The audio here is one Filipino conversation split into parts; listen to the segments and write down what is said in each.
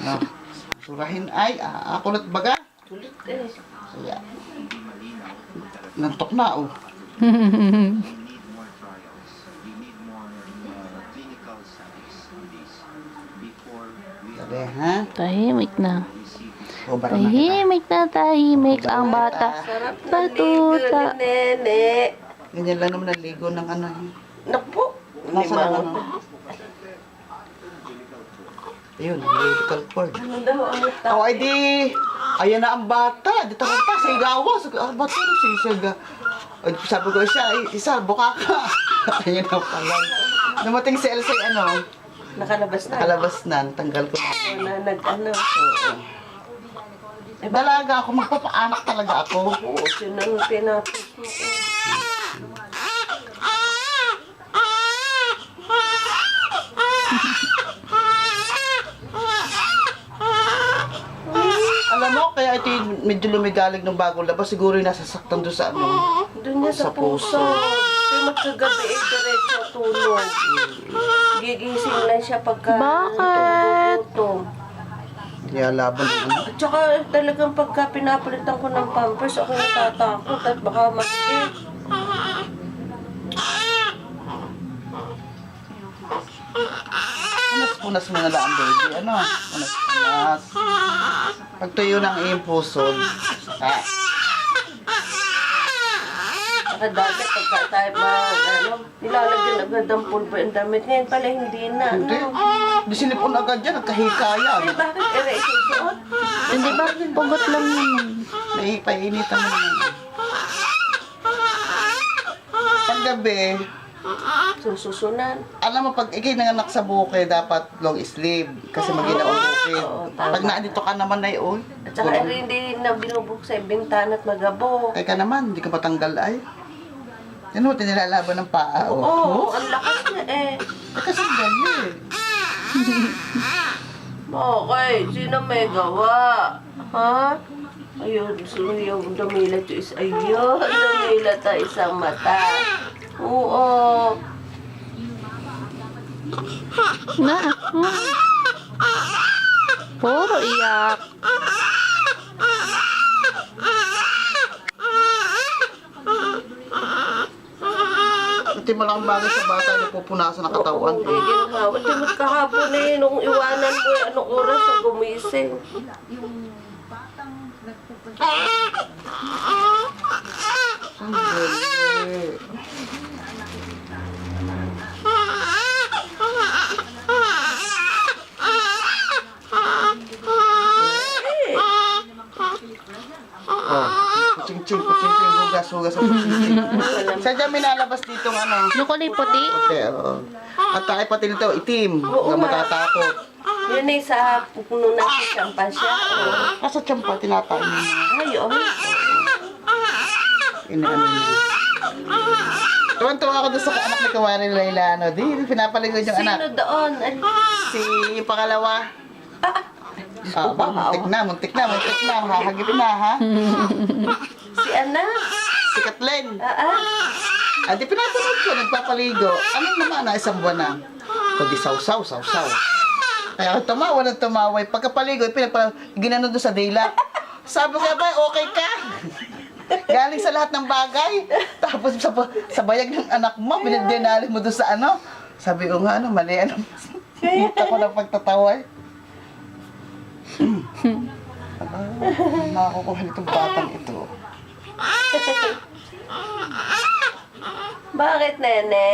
No. Surahin ay, kulot baga. Kulit eh. Kaya, nantok na oh. Sabi ha? Tahimik na. O, barang na kita. Tahimik na tahimik ang bata. Sarap na Batuta. ligo ni Nene. Ganyan lang naman naligo ng ano. Naku. Nasa lang ano. Ayun, umbilical cord. Ano daw ang utak? Oh, ay di. Ayan na ang bata. Di tara pa, sigawa. Ang bata rin sisiga. Ay, sabi ko siya, isa, buka ka. Ayun na pala. Dumating si Elsa, ano, Nakalabas na. nakalabas na. Tanggal ko na. Na nag-ano. Oo. Eh, dalaga ako. Magpapaanak talaga ako. Oo, yun ang pinapos mo. Alam mo, kaya ito yung medyo lumigalig ng bagong labas. Siguro yung nasasaktan doon sa ano. Doon niya sa Sa puso. puso. Yung magkagabi eh, diretso tulog. Gigising lang siya pagka Bakit? gutom. Kaya laban ng ano. At saka talagang pagka pinapalitan ko ng pampers, ako natatakot at baka masakit. Punas-punas mo na lang, baby. Ano? Punas-punas. Pag tuyo ng iyong puso, saka. Saka dati pagka tayo nilalagyan agad ang pulbo yung damit. Ngayon pala hindi na. Hindi. Ano? Di sinipon agad yan. Nagkahikayan. Eh bakit ere isusuot? Hindi ba? Pugot lang naman. Painitan mo naman. Paggabi, Sususunan. alam mo, pag ikay nanganak sa buke, dapat long sleeve. Kasi maginaong bukid. Oo, tama. Pag naandito ka naman ay, oy. At saka ere hindi na binubuk sa bintana at magabo. Ay ka naman, hindi ka matanggal ay. Yan mo, tinilalaban ng paa. Oo, Oh. ang lakas na eh. Ay, kasi ganyan eh. Okay, sino may gawa? Ha? Ayun, yung dumilat yung isa. Ayun, dumilat ang isang mata. Oo. Na. Puro iyak. Hindi mo lang bagay sa bata na pupunasan ng katawan. Oo, ginhawa. Di mo kahapon eh, nung iwanan mo eh, anong oras ang gumising. Ang galing. Oh, kuching-ching, hugas ang kuching-ching. Sadya may nalabas dito ng ano. Yung kulay puti? Okay, oo. At tayo pati nito, itim. Oo Na nga. matatakot. Yun eh, sa puno na si Champa siya. Nasa tiyampa, tinatain mo. Ayun. Inaano niya. Tuwan-tuwa ako doon sa anak ni Kawari Layla. No? Di, pinapaligoy yung Sino anak. doon? Si yung pangalawa. Muntik na. Hahagipin na, ha? Si anak. Si Kathleen. Ah. Di pinatanong ko, nagpapaligo. Anong naman na isang buwan na? Kundi sausaw. Kaya ako tumawa. Pagkapaligo, ginano doon sa dila. Sabi ko ba, okay ka? Galing sa lahat ng bagay. Tapos sa bayag ng anak mo, pinagdinali mo doon sa ano. Sabi ko nga, mali ano. Kita ko na pagtataway. Makakukuha nitong batang ito. Bakit, Nene?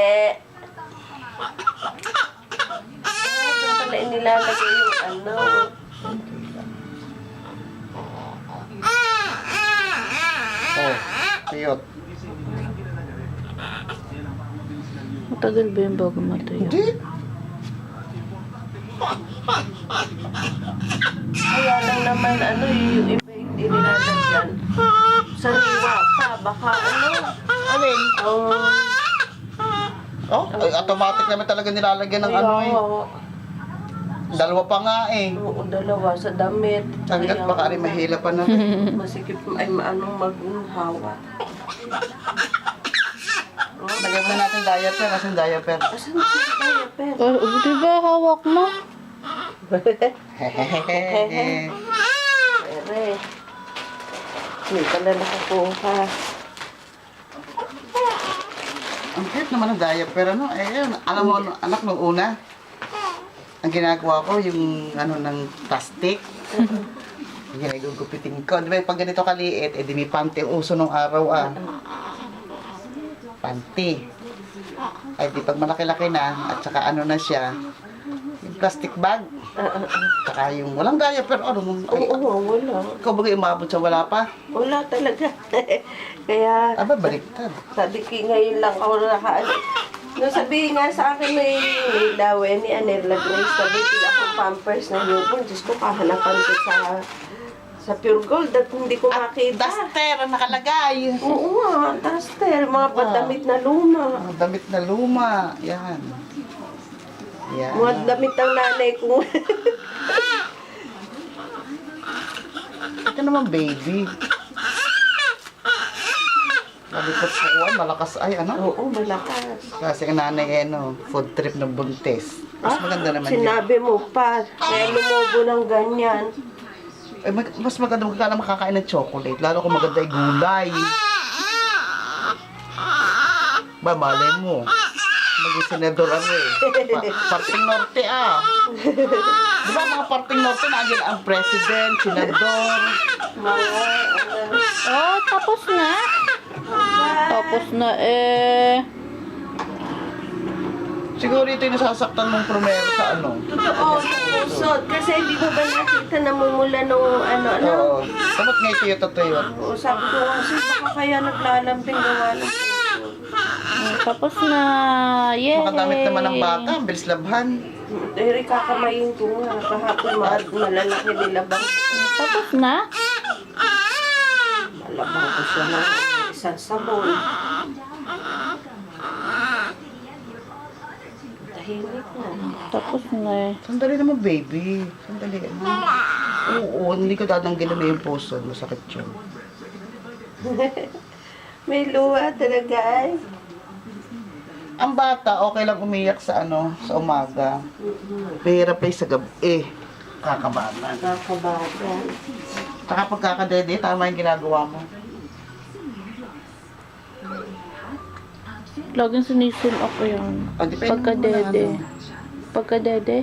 Doon pala inilalagay yung ano. Oh, cute. Matagal ba yung bago matayo? Hindi. Kaya lang naman, ano, yung iba hindi nilalagyan. Sariwa pa, baka ano. Alin? Oh, Ay, automatic naman talaga nilalagyan ng ano eh. Dalawa pa nga eh. Oo, dalawa sa damit. Hanggat baka rin mahila pa na. Masikip ay maanong maghawa. Lagyan mo na natin diaper. Asan diaper? Asan si diaper? Oh, di ba hawak mo? Hehehehe. Ere. Hindi pala nakakuha. Ang cute naman ang diaper, ano? Eh, yun, alam mo, anak, nung una, ang ginagawa ko, yung, ano, ng plastic. Yung ginagagupitin ko. Di ba, pag ganito kaliit, eh, di may panty uso nung araw, ah. Panty. Ay, di pag malaki-laki na, at saka ano na siya, yung plastic bag. Saka yung walang diaper, ano, ay, Oo, wala. ikaw bagay umabot sa wala pa? Wala talaga. Kaya, Aba, baliktad. sabi ko ngayon lang ako nakaano. Nung sabihin nga sa akin ni Lawe, ni Anerla Grace, sabi sila akong pampers na newborn. Diyos ko, kahanapan ko sa Pure Gold at hindi ko makita. Duster ang nakalagay. Oo nga, duster, mga pandamit na luma. Mga damit na luma. Yan. Yan. Mga damit ng nanay ko. Ito naman, baby. Malikot sa uwan, malakas ay, ano? Oo, malakas. Kasi ang nanay, ano, food trip ng buntis. Mas maganda naman yun. Sinabi mo pa, kaya lumobo ng ganyan. Eh, mas maganda ka na makakain ng chocolate. Lalo kung maganda ay gulay. Ba, malay mo. Maging senador ano eh. Parting Norte ah. Di ba mga parting Norte na ang president, senador. Oh, tapos na. Tapos na eh. Siguro ito yung nasasaktan mong primero sa ano. Totoo, pusod. Kasi hindi mo ba nakita namumula nung ano. Oo. Dapat nga ito yung totoo. Oo, sabi ko kasi baka kaya naglalambing gawa ng puso. Tapos na. Yay. Makadamit naman ng bata, ang bilis labhan. Eri, kakamayin ko nga. Kahapon malalaki nilabang. Tapos na. Malabang ko siya ng isang sabon. Tahimik na. Tapos na eh. Sandali naman, baby. Sandali. Oo, hindi ko dadanggin na yung puso. Masakit yun. May luha talaga ay. Ang bata, okay lang umiyak sa ano, sa umaga. Mahirap ay sa gabi. Kakabata. Nakakabata. Saka pagkakadede, tama yung ginagawa mo. Laging sinisil ako yan. Ah, depende mo na Pagka-dede. ano. Pagka-dede?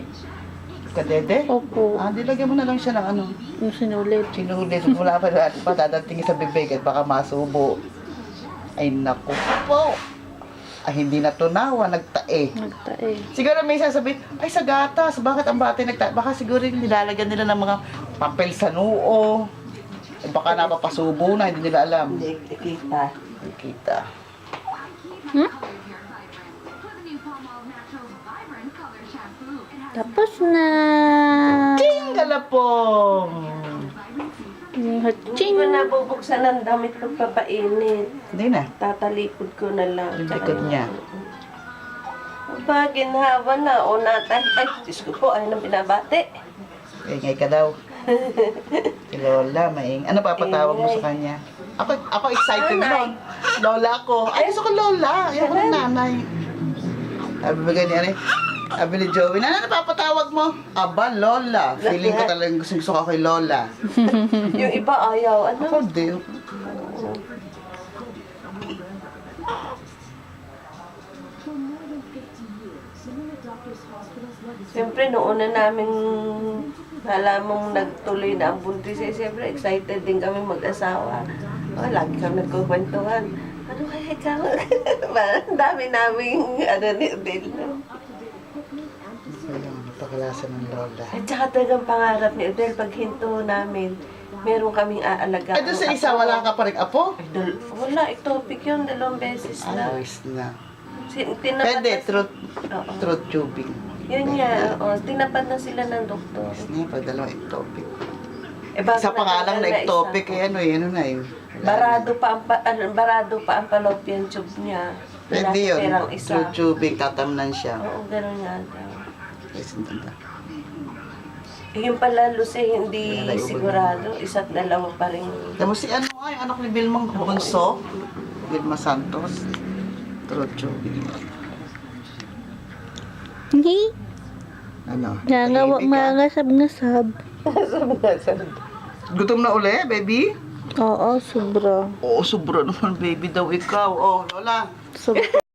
Kadede? Opo. Ah, dilagyan mo na lang siya ng ano. Yung sinulit. Sinulit. Wala pa dadating sa bibig at baka masubo. Ay, naku po. Ay, hindi natunawa, nagtae. Nagtae. Siguro may sasabihin, ay sa gatas, bakit ang bata nagtae? Baka siguro yung nilalagyan nila ng mga papel sa noo. Eh, baka napapasubo na, hindi nila alam. Hindi kita. Kita. Hmm? Tapos na. Ching! Galapong! Yung Hindi hatching. ko nabubuksan ang damit pagpapainit. Hindi na. Tatalikod ko na lang. Yung likod niya. Aba, ginhawa na. O natay. Ay, Diyos ko po. Ay, nang binabate. Ingay ka daw. Si Lola, maing. Ano papatawag mo sa kanya? Ako excited Nanay. nun. Lola ko. Ay, gusto ko Lola. Ayaw ko ng nanay. Sabi ba ganyan eh? Sabi ni Joey, ano papatawag mo? Aba, Lola. Feeling ko talagang gusto ko kay Lola. Yung iba ayaw. Ano? Ako di. Siyempre, noon na namin nalamang nagtuloy na ang buntis. Eh, siyempre, excited din kami mag-asawa. Oh, lagi kami nagkukwentuhan. Ano kaya ikaw? Parang dami naming ano ni Odel. No? Ayun, napakalasan ng Lola. At saka talagang pangarap ni Odel, pag hinto namin, meron kaming aalagaan. Ay, doon sa isa, wala ka pa rin apo? Wala, ectopic yun, 2 beses na. Ayos na. Tinapat Pwede, na- Oo. truth tubing. Yun nga, tinapad na sila ng doktor. Ayos na, pag dalawang ectopic. Bago Sa pangalang na natanggal ectopic, isa. eh, ano na eh. Barado pa ang fallopian tube niya. Pwede yun. Pinaperang isa. Truth tubing, tatamnan siya. Oo, gano'n nga daw. Ayos na. Yung pala, Lucy, hindi Wala, sigurado. Isa't dalawa pa rin. Tapos si ano ay, anak ni Vilmang Bunso, Vilma Santos. Truth tubing. Hindi. Ano? Nangawa, tahimik ka? mangasab-ngasab. Gutom na uli, baby? Oo, sobra. Oo, sobra naman, baby daw ikaw. Oh, Lola. Sobra.